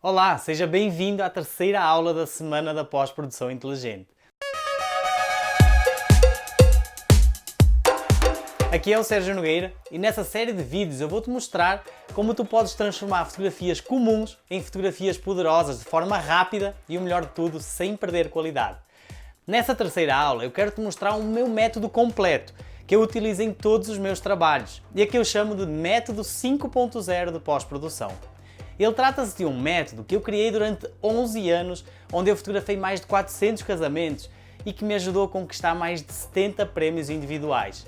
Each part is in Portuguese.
Olá, seja bem-vindo à terceira aula da Semana da Pós-Produção Inteligente. Aqui é o Sérgio Nogueira e nessa série de vídeos eu vou-te mostrar como tu podes transformar fotografias comuns em fotografias poderosas de forma rápida e, o melhor de tudo, sem perder qualidade. Nessa terceira aula eu quero-te mostrar o meu método completo que eu utilizo em todos os meus trabalhos e a que eu chamo de método 5.0 de pós-produção. Ele trata-se de um método que eu criei durante 11 anos, onde eu fotografei mais de 400 casamentos e que me ajudou a conquistar mais de 70 prémios individuais.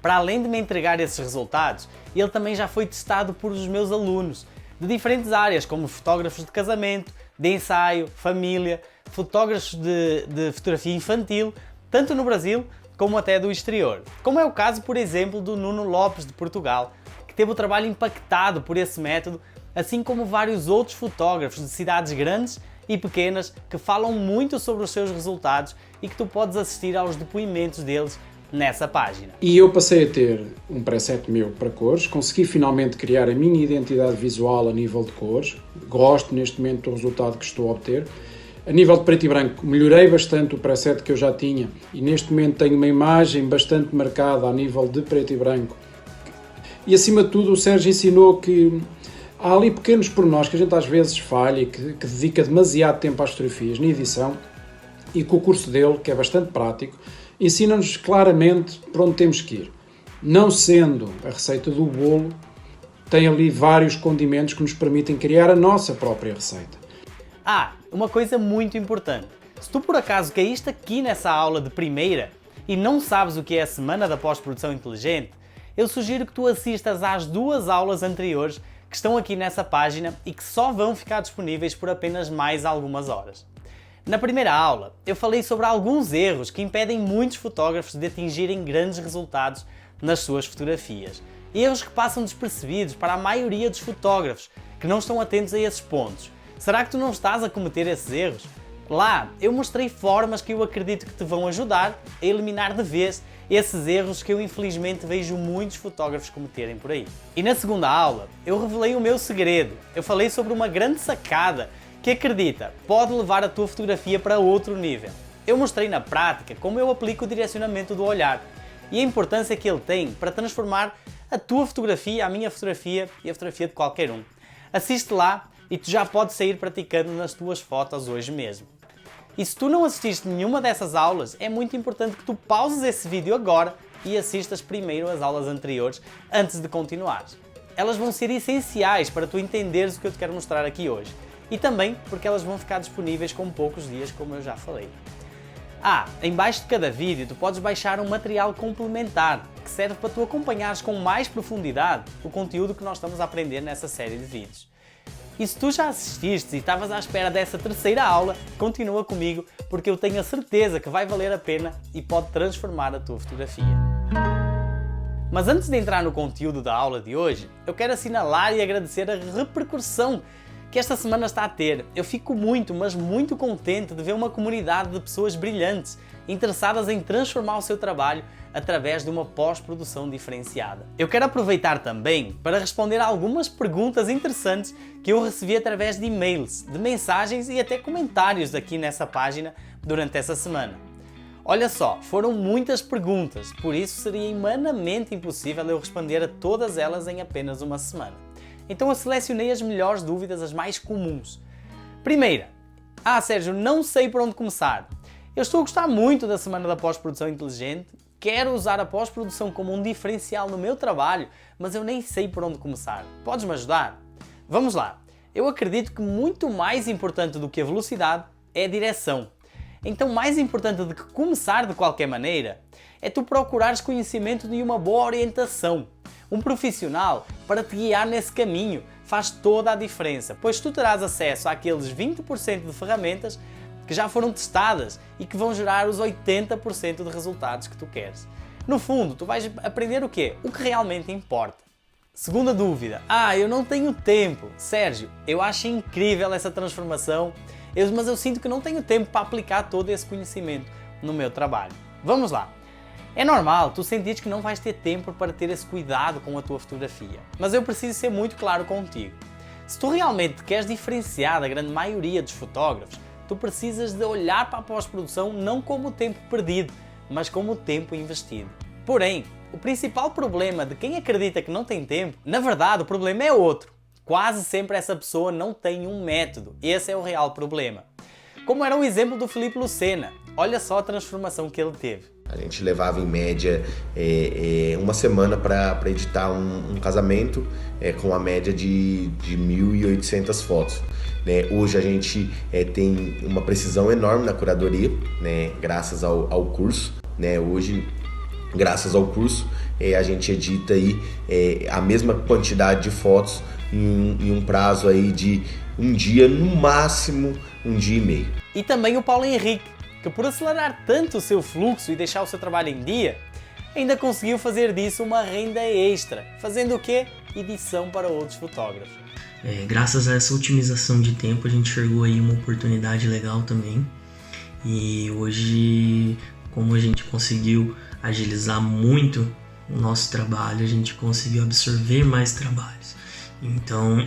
Para além de me entregar esses resultados, ele também já foi testado por os meus alunos, de diferentes áreas, como fotógrafos de casamento, de ensaio, família, fotógrafos de fotografia infantil, tanto no Brasil como até do exterior. Como é o caso, por exemplo, do Nuno Lopes de Portugal, que teve o trabalho impactado por esse método, assim como vários outros fotógrafos de cidades grandes e pequenas que falam muito sobre os seus resultados e que tu podes assistir aos depoimentos deles nessa página. E eu passei a ter um preset meu para cores, consegui finalmente criar a minha identidade visual a nível de cores, gosto neste momento do resultado que estou a obter. A nível de preto e branco, melhorei bastante o preset que eu já tinha e neste momento tenho uma imagem bastante marcada a nível de preto e branco. E acima de tudo o Sérgio ensinou que há ali pequenos pormenores que a gente às vezes falha e que dedica demasiado tempo às fotografias na edição e que o curso dele, que é bastante prático, ensina-nos claramente para onde temos que ir. Não sendo a receita do bolo, tem ali vários condimentos que nos permitem criar a nossa própria receita. Uma coisa muito importante. Se tu por acaso caíste aqui nessa aula de primeira e não sabes o que é a Semana da Pós-Produção Inteligente, eu sugiro que tu assistas às duas aulas anteriores que estão aqui nessa página e que só vão ficar disponíveis por apenas mais algumas horas. Na primeira aula, eu falei sobre alguns erros que impedem muitos fotógrafos de atingirem grandes resultados nas suas fotografias. Erros que passam despercebidos para a maioria dos fotógrafos, que não estão atentos a esses pontos. Será que tu não estás a cometer esses erros? Lá, eu mostrei formas que eu acredito que te vão ajudar a eliminar de vez esses erros que eu infelizmente vejo muitos fotógrafos cometerem por aí. E na segunda aula, eu revelei o meu segredo. Eu falei sobre uma grande sacada que, acredita, pode levar a tua fotografia para outro nível. Eu mostrei na prática como eu aplico o direcionamento do olhar e a importância que ele tem para transformar a tua fotografia, a minha fotografia e a fotografia de qualquer um. Assiste lá e tu já podes sair praticando nas tuas fotos hoje mesmo. E se tu não assististe nenhuma dessas aulas, é muito importante que tu pauses esse vídeo agora e assistas primeiro as aulas anteriores antes de continuares. Elas vão ser essenciais para tu entenderes o que eu te quero mostrar aqui hoje. E também porque elas vão ficar disponíveis com poucos dias, como eu já falei. Em baixo de cada vídeo tu podes baixar um material complementar que serve para tu acompanhares com mais profundidade o conteúdo que nós estamos a aprender nessa série de vídeos. E se tu já assististe e estavas à espera dessa terceira aula, continua comigo porque eu tenho a certeza que vai valer a pena e pode transformar a tua fotografia. Mas antes de entrar no conteúdo da aula de hoje, eu quero assinalar e agradecer a repercussão que esta semana está a ter. Eu fico muito, mas muito contente de ver uma comunidade de pessoas brilhantes, interessadas em transformar o seu trabalho através de uma pós-produção diferenciada. Eu quero aproveitar também para responder a algumas perguntas interessantes que eu recebi através de e-mails, de mensagens e até comentários aqui nessa página durante essa semana. Olha só, foram muitas perguntas, por isso seria humanamente impossível eu responder a todas elas em apenas uma semana. Então eu selecionei as melhores dúvidas, as mais comuns. Primeira, Sérgio, não sei por onde começar. Eu estou a gostar muito da Semana da Pós-Produção Inteligente, quero usar a pós-produção como um diferencial no meu trabalho, mas eu nem sei por onde começar. Podes-me ajudar? Vamos lá. Eu acredito que muito mais importante do que a velocidade é a direção. Então, mais importante do que começar de qualquer maneira, é tu procurares conhecimento de uma boa orientação. Um profissional para te guiar nesse caminho faz toda a diferença, pois tu terás acesso àqueles 20% de ferramentas que já foram testadas e que vão gerar os 80% de resultados que tu queres. No fundo, tu vais aprender o quê? O que realmente importa. Segunda dúvida. Eu não tenho tempo. Sérgio, eu acho incrível essa transformação, mas eu sinto que não tenho tempo para aplicar todo esse conhecimento no meu trabalho. Vamos lá. É normal tu sentires que não vais ter tempo para ter esse cuidado com a tua fotografia, mas eu preciso ser muito claro contigo. Se tu realmente queres diferenciar da grande maioria dos fotógrafos, tu precisas de olhar para a pós-produção não como tempo perdido, mas como tempo investido. Porém, o principal problema de quem acredita que não tem tempo, na verdade o problema é outro. Quase sempre essa pessoa não tem um método. Esse é o real problema. Como era o exemplo do Filipe Lucena. Olha só a transformação que ele teve. A gente levava em média uma semana para editar um casamento com a média de 1.800 fotos. Né? Hoje a gente tem uma precisão enorme na curadoria, né? Graças ao curso. Né? Hoje, graças ao curso, a gente edita aí, a mesma quantidade de fotos em um prazo aí de um dia, no máximo um dia e meio. E também o Paulo Henrique, que por acelerar tanto o seu fluxo e deixar o seu trabalho em dia, ainda conseguiu fazer disso uma renda extra, fazendo o quê? Edição para outros fotógrafos. Graças a essa otimização de tempo, a gente enxergou aí uma oportunidade legal também. E hoje, como a gente conseguiu agilizar muito o nosso trabalho, a gente conseguiu absorver mais trabalhos. Então,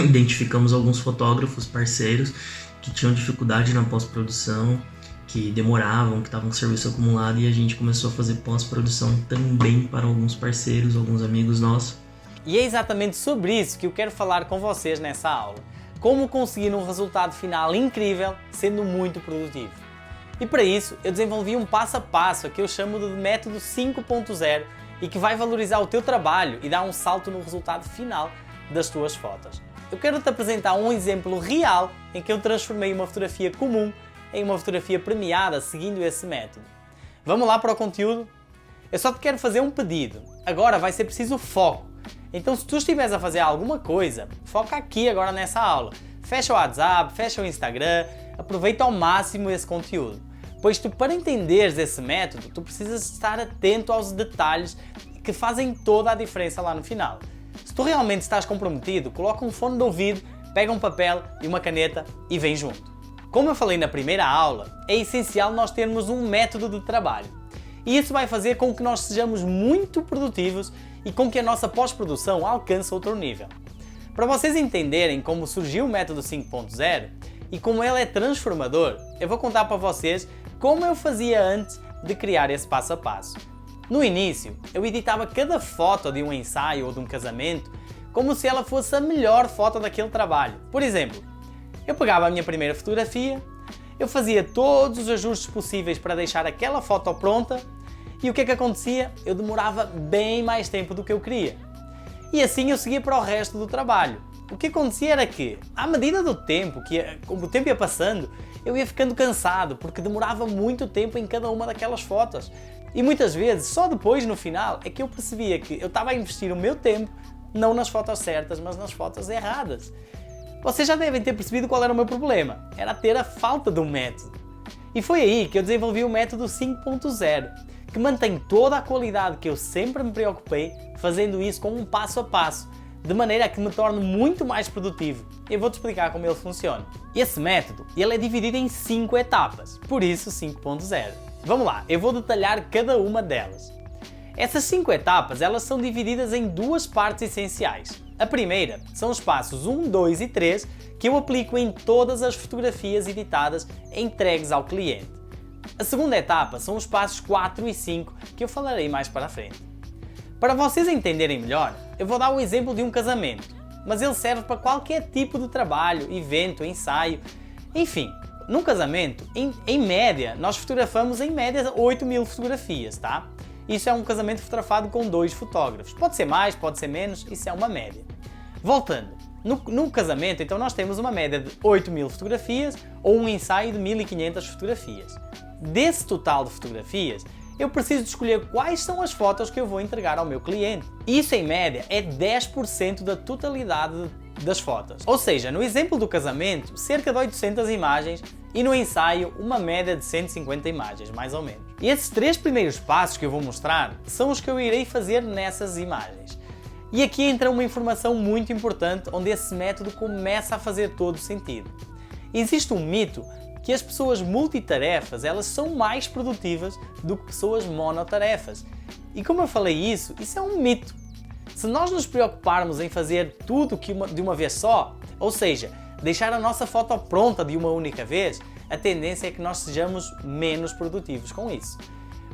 identificamos alguns fotógrafos parceiros que tinham dificuldade na pós-produção, que demoravam, que estavam com serviço acumulado, e a gente começou a fazer pós-produção também para alguns parceiros, alguns amigos nossos. E é exatamente sobre isso que eu quero falar com vocês nessa aula. Como conseguir um resultado final incrível, sendo muito produtivo. E para isso, eu desenvolvi um passo a passo que eu chamo de método 5.0 e que vai valorizar o teu trabalho e dar um salto no resultado final das tuas fotos. Eu quero te apresentar um exemplo real em que eu transformei uma fotografia comum em uma fotografia premiada seguindo esse método. Vamos lá para o conteúdo? Eu só te quero fazer um pedido. Agora vai ser preciso foco. Então se tu estiveres a fazer alguma coisa, foca aqui agora nessa aula. Fecha o WhatsApp, fecha o Instagram, aproveita ao máximo esse conteúdo. Pois tu, para entenderes esse método, tu precisas estar atento aos detalhes que fazem toda a diferença lá no final. Se tu realmente estás comprometido, coloca um fone de ouvido, pega um papel e uma caneta e vem junto. Como eu falei na primeira aula, é essencial nós termos um método de trabalho. E isso vai fazer com que nós sejamos muito produtivos e com que a nossa pós-produção alcance outro nível. Para vocês entenderem como surgiu o método 5.0 e como ele é transformador, eu vou contar para vocês como eu fazia antes de criar esse passo a passo. No início, eu editava cada foto de um ensaio ou de um casamento como se ela fosse a melhor foto daquele trabalho. Por exemplo, eu pegava a minha primeira fotografia, eu fazia todos os ajustes possíveis para deixar aquela foto pronta e o que é que acontecia? Eu demorava bem mais tempo do que eu queria. E assim eu seguia para o resto do trabalho. O que acontecia era que, à medida do tempo, como o tempo ia passando, eu ia ficando cansado porque demorava muito tempo em cada uma daquelas fotos. E muitas vezes, só depois no final, é que eu percebia que eu estava a investir o meu tempo não nas fotos certas, mas nas fotos erradas. Vocês já devem ter percebido qual era o meu problema. Era ter a falta de um método. E foi aí que eu desenvolvi o método 5.0, que mantém toda a qualidade que eu sempre me preocupei, fazendo isso com um passo a passo, de maneira que me torne muito mais produtivo. Eu vou-te explicar como ele funciona. Esse método, ele é dividido em 5 etapas, por isso 5.0. Vamos lá, eu vou detalhar cada uma delas. Essas 5 etapas, elas são divididas em 2 partes essenciais. A primeira são os passos 1, 2 e 3 que eu aplico em todas as fotografias editadas entregues ao cliente. A segunda etapa são os passos 4 e 5 que eu falarei mais para a frente. Para vocês entenderem melhor, eu vou dar o exemplo de um casamento, mas ele serve para qualquer tipo de trabalho, evento, ensaio, enfim. Num casamento, em média, nós fotografamos em média 8.000 fotografias, tá? Isso é um casamento fotografado com 2 fotógrafos. Pode ser mais, pode ser menos, isso é uma média. Voltando, no casamento, então nós temos uma média de 8.000 fotografias ou um ensaio de 1.500 fotografias. Desse total de fotografias, eu preciso de escolher quais são as fotos que eu vou entregar ao meu cliente. Isso, em média, é 10% da totalidade das fotos. Ou seja, no exemplo do casamento, cerca de 800 imagens e no ensaio, uma média de 150 imagens, mais ou menos. E esses 3 primeiros passos que eu vou mostrar são os que eu irei fazer nessas imagens. E aqui entra uma informação muito importante onde esse método começa a fazer todo o sentido. Existe um mito que as pessoas multitarefas, elas são mais produtivas do que pessoas monotarefas. E como eu falei isso é um mito. Se nós nos preocuparmos em fazer tudo de uma vez só, ou seja, deixar a nossa foto pronta de uma única vez, a tendência é que nós sejamos menos produtivos com isso.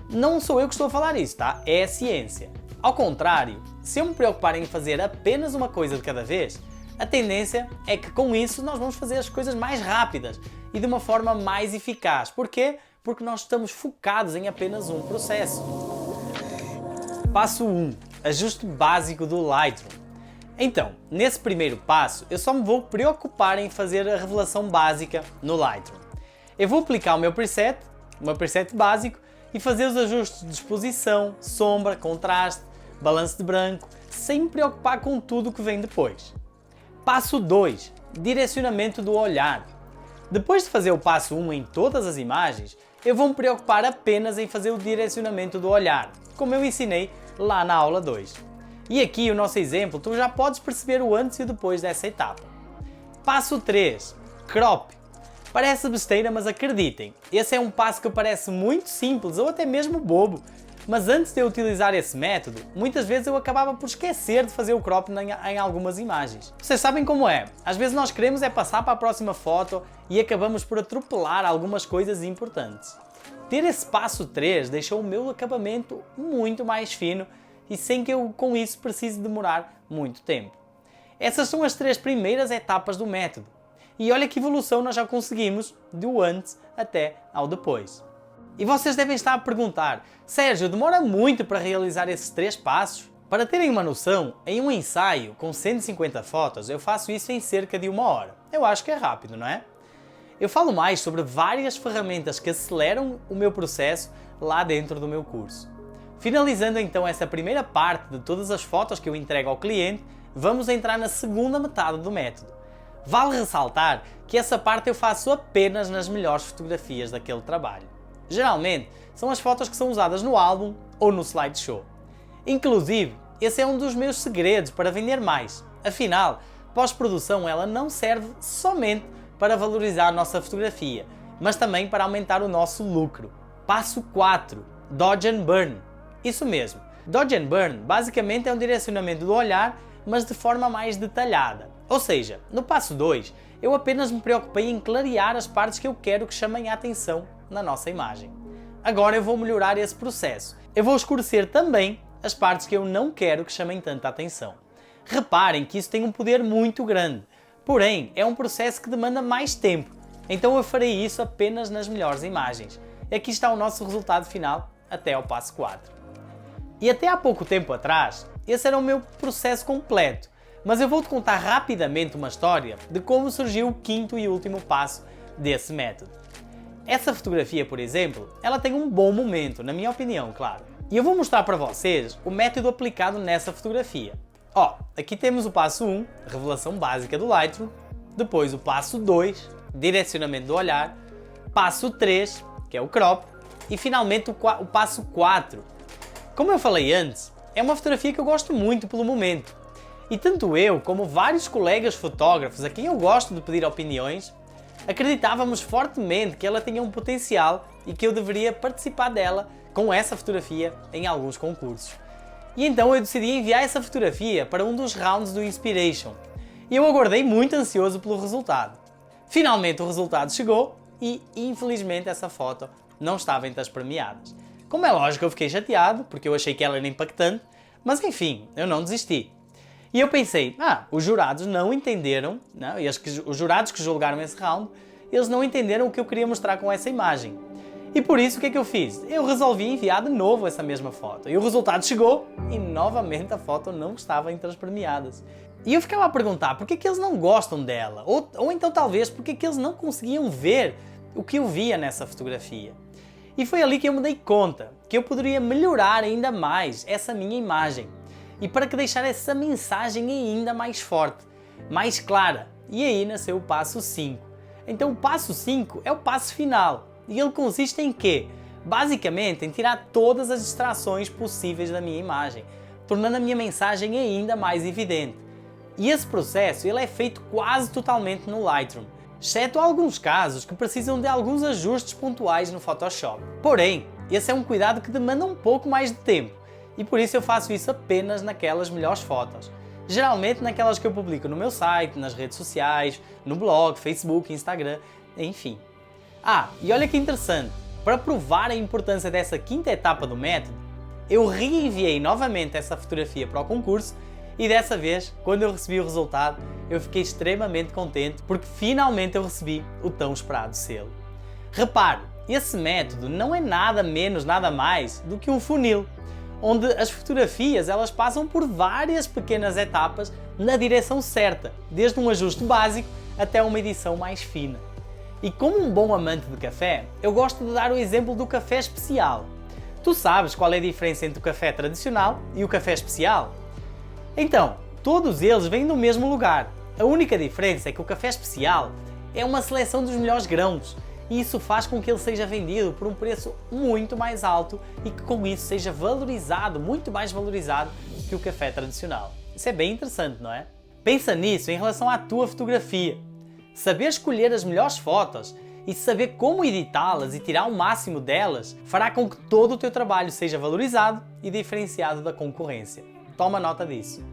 Não sou eu que estou a falar isso, tá? É a ciência. Ao contrário, se eu me preocupar em fazer apenas uma coisa de cada vez, a tendência é que com isso nós vamos fazer as coisas mais rápidas e de uma forma mais eficaz. Porquê? Porque nós estamos focados em apenas um processo. Passo 1. Ajuste básico do Lightroom. Então, nesse primeiro passo, eu só me vou preocupar em fazer a revelação básica no Lightroom. Eu vou aplicar o meu preset básico, e fazer os ajustes de exposição, sombra, contraste, balanço de branco, sem me preocupar com tudo o que vem depois. Passo 2. Direcionamento do olhar. Depois de fazer o passo 1 em todas as imagens, eu vou me preocupar apenas em fazer o direcionamento do olhar, como eu ensinei lá na aula 2. E aqui o nosso exemplo, tu já podes perceber o antes e o depois dessa etapa. Passo 3. Crop. Parece besteira, mas acreditem, esse é um passo que parece muito simples ou até mesmo bobo, mas antes de eu utilizar esse método, muitas vezes eu acabava por esquecer de fazer o crop em algumas imagens. Vocês sabem como é, às vezes nós queremos passar para a próxima foto e acabamos por atropelar algumas coisas importantes. Ter esse passo 3 deixou o meu acabamento muito mais fino e sem que eu com isso precise demorar muito tempo. Essas são as 3 primeiras etapas do método. E olha que evolução nós já conseguimos do antes até ao depois. E vocês devem estar a perguntar, Sérgio, demora muito para realizar esses 3 passos? Para terem uma noção, em um ensaio com 150 fotos eu faço isso em cerca de 1 hora. Eu acho que é rápido, não é? Eu falo mais sobre várias ferramentas que aceleram o meu processo lá dentro do meu curso. Finalizando então essa primeira parte de todas as fotos que eu entrego ao cliente, vamos entrar na segunda metade do método. Vale ressaltar que essa parte eu faço apenas nas melhores fotografias daquele trabalho. Geralmente, são as fotos que são usadas no álbum ou no slideshow. Inclusive, esse é um dos meus segredos para vender mais. Afinal, pós-produção ela não serve somente para valorizar a nossa fotografia, mas também para aumentar o nosso lucro. Passo 4. Dodge and Burn. Isso mesmo. Dodge and Burn basicamente é um direcionamento do olhar, mas de forma mais detalhada. Ou seja, no passo 2, eu apenas me preocupei em clarear as partes que eu quero que chamem a atenção na nossa imagem. Agora eu vou melhorar esse processo. Eu vou escurecer também as partes que eu não quero que chamem tanta atenção. Reparem que isso tem um poder muito grande, porém é um processo que demanda mais tempo, então eu farei isso apenas nas melhores imagens. E aqui está o nosso resultado final até ao passo 4. E até há pouco tempo atrás, esse era o meu processo completo. Mas eu vou-te contar rapidamente uma história de como surgiu o 5º e último passo desse método. Essa fotografia, por exemplo, ela tem um bom momento, na minha opinião, claro. E eu vou mostrar para vocês o método aplicado nessa fotografia. Ó, aqui temos o passo 1, revelação básica do Lightroom, depois o passo 2, direcionamento do olhar, passo 3, que é o crop, e finalmente o passo 4. Como eu falei antes, é uma fotografia que eu gosto muito pelo momento. E tanto eu como vários colegas fotógrafos a quem eu gosto de pedir opiniões, acreditávamos fortemente que ela tinha um potencial e que eu deveria participar dela com essa fotografia em alguns concursos. E então eu decidi enviar essa fotografia para um dos rounds do Inspiration. E eu aguardei muito ansioso pelo resultado. Finalmente o resultado chegou e, infelizmente, essa foto não estava entre as premiadas. Como é lógico, eu fiquei chateado, porque eu achei que ela era impactante, mas enfim, eu não desisti. E eu pensei, os jurados não entenderam, não? E os jurados que julgaram esse round, eles não entenderam o que eu queria mostrar com essa imagem. E por isso, o que é que eu fiz? Eu resolvi enviar de novo essa mesma foto. E o resultado chegou e novamente a foto não estava entre as premiadas. E eu ficava a perguntar por que eles não gostam dela? Ou então talvez por que eles não conseguiam ver o que eu via nessa fotografia. E foi ali que eu me dei conta que eu poderia melhorar ainda mais essa minha imagem. E para que deixar essa mensagem ainda mais forte, mais clara. E aí nasceu o passo 5. Então o passo 5 é o passo final. E ele consiste em quê? Basicamente em tirar todas as distrações possíveis da minha imagem, tornando a minha mensagem ainda mais evidente. E esse processo ele é feito quase totalmente no Lightroom, exceto alguns casos que precisam de alguns ajustes pontuais no Photoshop. Porém, esse é um cuidado que demanda um pouco mais de tempo. E por isso eu faço isso apenas naquelas melhores fotos. Geralmente naquelas que eu publico no meu site, nas redes sociais, no blog, Facebook, Instagram, enfim. E olha que interessante, para provar a importância dessa quinta etapa do método, eu reenviei novamente essa fotografia para o concurso e dessa vez, quando eu recebi o resultado, eu fiquei extremamente contente porque finalmente eu recebi o tão esperado selo. Repare, esse método não é nada menos, nada mais do que um funil, onde as fotografias elas passam por várias pequenas etapas na direção certa, desde um ajuste básico até uma edição mais fina. E como um bom amante de café, eu gosto de dar o exemplo do café especial. Tu sabes qual é a diferença entre o café tradicional e o café especial? Então, todos eles vêm do mesmo lugar. A única diferença é que o café especial é uma seleção dos melhores grãos, e isso faz com que ele seja vendido por um preço muito mais alto e que com isso seja valorizado, muito mais valorizado que o café tradicional. Isso é bem interessante, não é? Pensa nisso em relação à tua fotografia. Saber escolher as melhores fotos e saber como editá-las e tirar o máximo delas fará com que todo o teu trabalho seja valorizado e diferenciado da concorrência. Toma nota disso.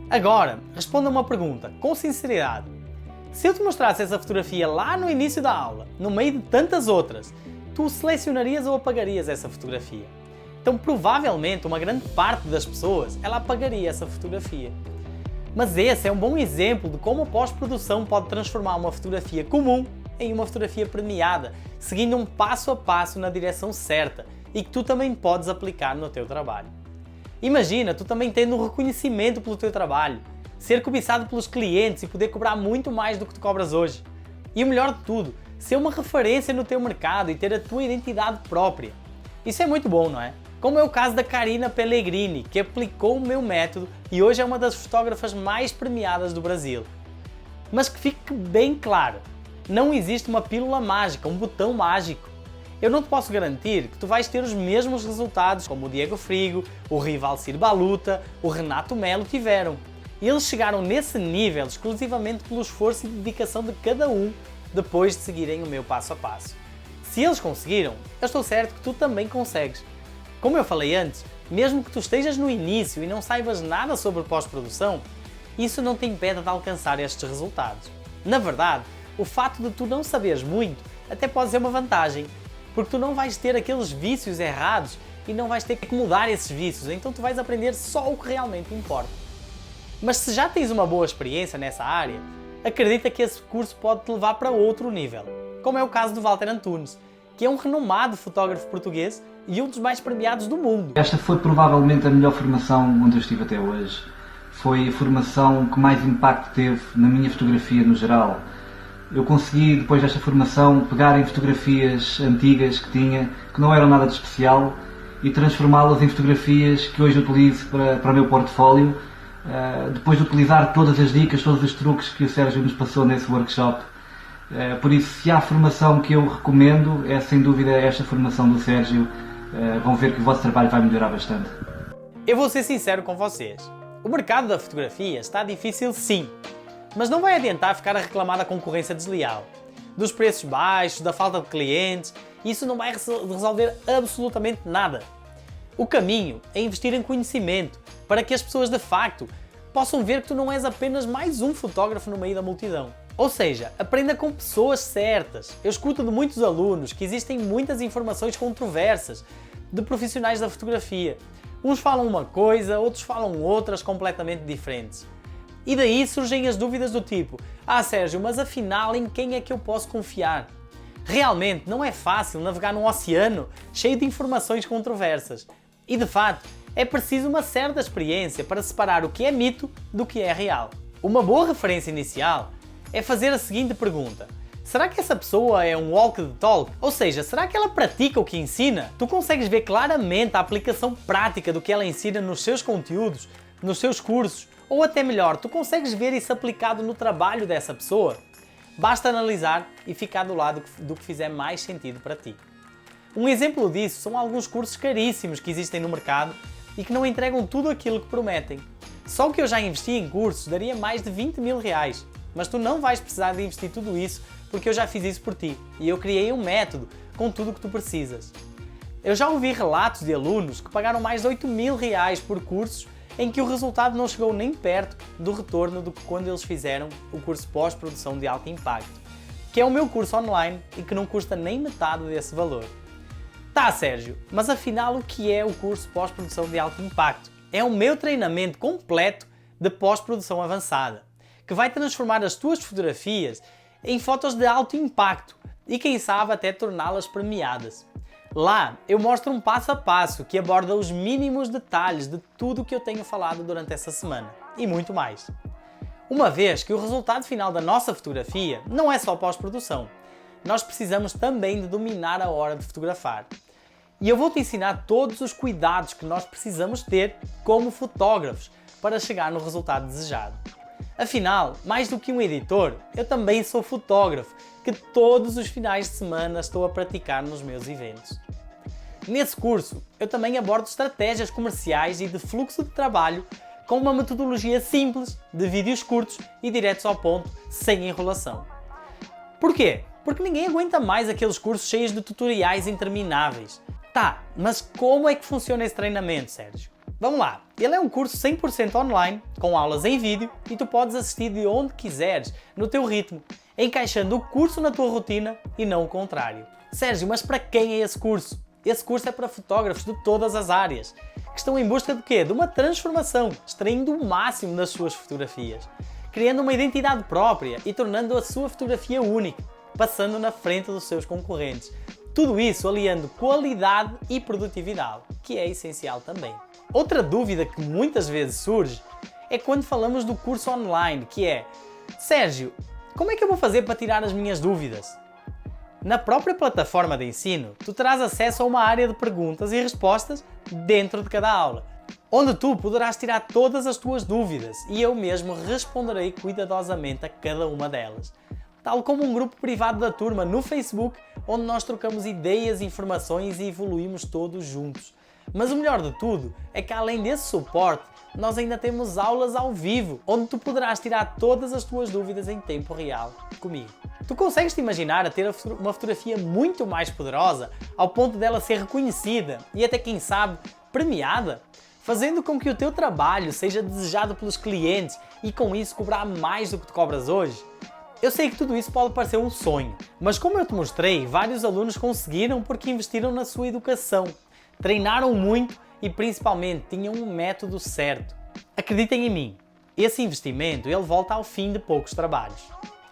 Agora, responda uma pergunta, com sinceridade. Se eu te mostrasse essa fotografia lá no início da aula, no meio de tantas outras, tu selecionarias ou apagarias essa fotografia? Então, provavelmente, uma grande parte das pessoas, ela apagaria essa fotografia. Mas esse é um bom exemplo de como a pós-produção pode transformar uma fotografia comum em uma fotografia premiada, seguindo um passo a passo na direção certa e que tu também podes aplicar no teu trabalho. Imagina, tu também tendo um reconhecimento pelo teu trabalho, ser cobiçado pelos clientes e poder cobrar muito mais do que tu cobras hoje. E o melhor de tudo, ser uma referência no teu mercado e ter a tua identidade própria. Isso é muito bom, não é? Como é o caso da Karina Pellegrini, que aplicou o meu método e hoje é uma das fotógrafas mais premiadas do Brasil. Mas que fique bem claro, não existe uma pílula mágica, um botão mágico. Eu não te posso garantir que tu vais ter os mesmos resultados como o Diego Frigo, o Rivalcir Baluta, o Renato Melo tiveram. E eles chegaram nesse nível exclusivamente pelo esforço e dedicação de cada um depois de seguirem o meu passo a passo. Se eles conseguiram, eu estou certo que tu também consegues. Como eu falei antes, mesmo que tu estejas no início e não saibas nada sobre pós-produção, isso não te impede de alcançar estes resultados. Na verdade, o fato de tu não saberes muito até pode ser uma vantagem, porque tu não vais ter aqueles vícios errados e não vais ter que mudar esses vícios, então tu vais aprender só o que realmente importa. Mas se já tens uma boa experiência nessa área, acredita que esse curso pode te levar para outro nível, como é o caso do Walter Antunes, que é um renomado fotógrafo português e um dos mais premiados do mundo. Esta foi provavelmente a melhor formação onde eu estive até hoje. Foi a formação que mais impacto teve na minha fotografia no geral. Eu consegui, depois desta formação, pegar em fotografias antigas que tinha, que não eram nada de especial, e transformá-las em fotografias que hoje utilizo para o meu portfólio, depois de utilizar todas as dicas, todos os truques que o Sérgio nos passou nesse workshop. Por isso, se há formação que eu recomendo, é sem dúvida esta formação do Sérgio. Vão ver que o vosso trabalho vai melhorar bastante. Eu vou ser sincero com vocês. O mercado da fotografia está difícil sim, mas não vai adiantar ficar a reclamar da concorrência desleal, dos preços baixos, da falta de clientes. Isso não vai resolver absolutamente nada. O caminho é investir em conhecimento, para que as pessoas de facto possam ver que tu não és apenas mais um fotógrafo no meio da multidão. Ou seja, aprenda com pessoas certas. Eu escuto de muitos alunos que existem muitas informações controversas de profissionais da fotografia. Uns falam uma coisa, outros falam outras completamente diferentes. E daí surgem as dúvidas do tipo: Sérgio, mas afinal em quem é que eu posso confiar? Realmente não é fácil navegar num oceano cheio de informações controversas. E de fato, é preciso uma certa experiência para separar o que é mito do que é real. Uma boa referência inicial é fazer a seguinte pergunta: será que essa pessoa é um walk the talk? Ou seja, será que ela pratica o que ensina? Tu consegues ver claramente a aplicação prática do que ela ensina nos seus conteúdos, nos seus cursos? Ou até melhor, tu consegues ver isso aplicado no trabalho dessa pessoa? Basta analisar e ficar do lado do que fizer mais sentido para ti. Um exemplo disso são alguns cursos caríssimos que existem no mercado e que não entregam tudo aquilo que prometem. Só o que eu já investi em cursos daria mais de 20 mil reais. Mas tu não vais precisar de investir tudo isso porque eu já fiz isso por ti e eu criei um método com tudo o que tu precisas. Eu já ouvi relatos de alunos que pagaram mais de 8.000 reais por cursos em que o resultado não chegou nem perto do retorno do que quando eles fizeram o curso pós-produção de alto impacto, que é o meu curso online e que não custa nem metade desse valor. Tá, Sérgio, mas afinal o que é o curso pós-produção de alto impacto? É o meu treinamento completo de pós-produção avançada, que vai transformar as tuas fotografias em fotos de alto impacto e quem sabe até torná-las premiadas. Lá eu mostro um passo a passo que aborda os mínimos detalhes de tudo o que eu tenho falado durante essa semana e muito mais. Uma vez que o resultado final da nossa fotografia não é só pós-produção, nós precisamos também de dominar a hora de fotografar. E eu vou te ensinar todos os cuidados que nós precisamos ter como fotógrafos para chegar no resultado desejado. Afinal, mais do que um editor, eu também sou fotógrafo, que todos os finais de semana estou a praticar nos meus eventos. Nesse curso, eu também abordo estratégias comerciais e de fluxo de trabalho com uma metodologia simples, de vídeos curtos e diretos ao ponto, sem enrolação. Porquê? Porque ninguém aguenta mais aqueles cursos cheios de tutoriais intermináveis. Tá, mas como é que funciona esse treinamento, Sérgio? Vamos lá, ele é um curso 100% online, com aulas em vídeo e tu podes assistir de onde quiseres, no teu ritmo, encaixando o curso na tua rotina e não o contrário. Sérgio, mas para quem é esse curso? Esse curso é para fotógrafos de todas as áreas, que estão em busca de quê? De uma transformação, extraindo o máximo das suas fotografias, criando uma identidade própria e tornando a sua fotografia única, passando na frente dos seus concorrentes. Tudo isso aliando qualidade e produtividade, que é essencial também. Outra dúvida que muitas vezes surge é quando falamos do curso online, que é: Sérgio, como é que eu vou fazer para tirar as minhas dúvidas? Na própria plataforma de ensino, tu terás acesso a uma área de perguntas e respostas dentro de cada aula, onde tu poderás tirar todas as tuas dúvidas e eu mesmo responderei cuidadosamente a cada uma delas. Tal como um grupo privado da turma no Facebook, onde nós trocamos ideias, informações e evoluímos todos juntos. Mas o melhor de tudo é que além desse suporte, nós ainda temos aulas ao vivo, onde tu poderás tirar todas as tuas dúvidas em tempo real comigo. Tu consegues te imaginar a ter uma fotografia muito mais poderosa, ao ponto dela ser reconhecida e até quem sabe, premiada? Fazendo com que o teu trabalho seja desejado pelos clientes e com isso cobrar mais do que tu cobras hoje? Eu sei que tudo isso pode parecer um sonho, mas como eu te mostrei, vários alunos conseguiram porque investiram na sua educação, treinaram muito e principalmente tinham um método certo. Acreditem em mim, esse investimento ele volta ao fim de poucos trabalhos.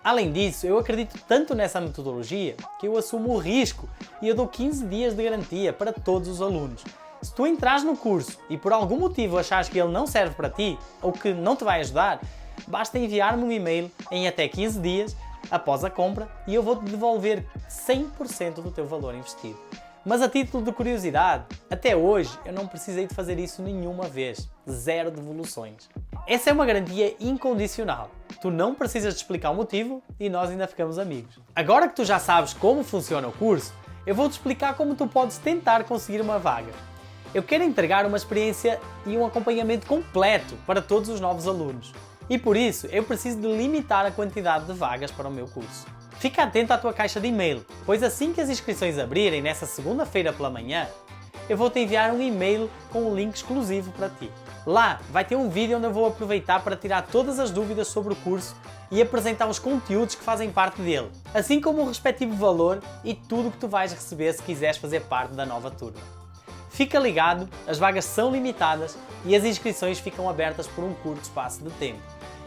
Além disso, eu acredito tanto nessa metodologia que eu assumo o risco e eu dou 15 dias de garantia para todos os alunos. Se tu entras no curso e por algum motivo achares que ele não serve para ti ou que não te vai ajudar, basta enviar-me um e-mail em até 15 dias após a compra e eu vou-te devolver 100% do teu valor investido. Mas a título de curiosidade, até hoje eu não precisei de fazer isso nenhuma vez. 0 devoluções. Essa é uma garantia incondicional. Tu não precisas de explicar o motivo e nós ainda ficamos amigos. Agora que tu já sabes como funciona o curso, eu vou-te explicar como tu podes tentar conseguir uma vaga. Eu quero entregar uma experiência e um acompanhamento completo para todos os novos alunos. E por isso eu preciso de limitar a quantidade de vagas para o meu curso. Fica atento à tua caixa de e-mail, pois assim que as inscrições abrirem nessa segunda-feira pela manhã, eu vou te enviar um e-mail com um link exclusivo para ti. Lá vai ter um vídeo onde eu vou aproveitar para tirar todas as dúvidas sobre o curso e apresentar os conteúdos que fazem parte dele, assim como o respectivo valor e tudo o que tu vais receber se quiseres fazer parte da nova turma. Fica ligado, as vagas são limitadas e as inscrições ficam abertas por um curto espaço de tempo.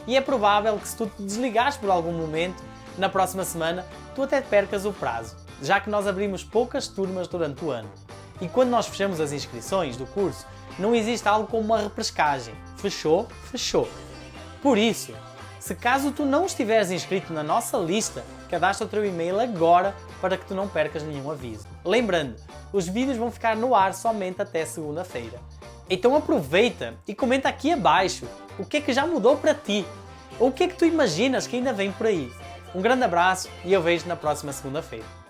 E é provável que se tu te desligares por algum momento, na próxima semana, tu até percas o prazo, já que nós abrimos poucas turmas durante o ano. E quando nós fechamos as inscrições do curso, não existe algo como uma repescagem. Fechou, fechou. Por isso, se caso tu não estiveres inscrito na nossa lista, cadastra o teu e-mail agora para que tu não percas nenhum aviso. Lembrando, os vídeos vão ficar no ar somente até segunda-feira. Então aproveita e comenta aqui abaixo o que é que já mudou para ti, ou o que é que tu imaginas que ainda vem por aí. Um grande abraço e eu vejo na próxima segunda-feira.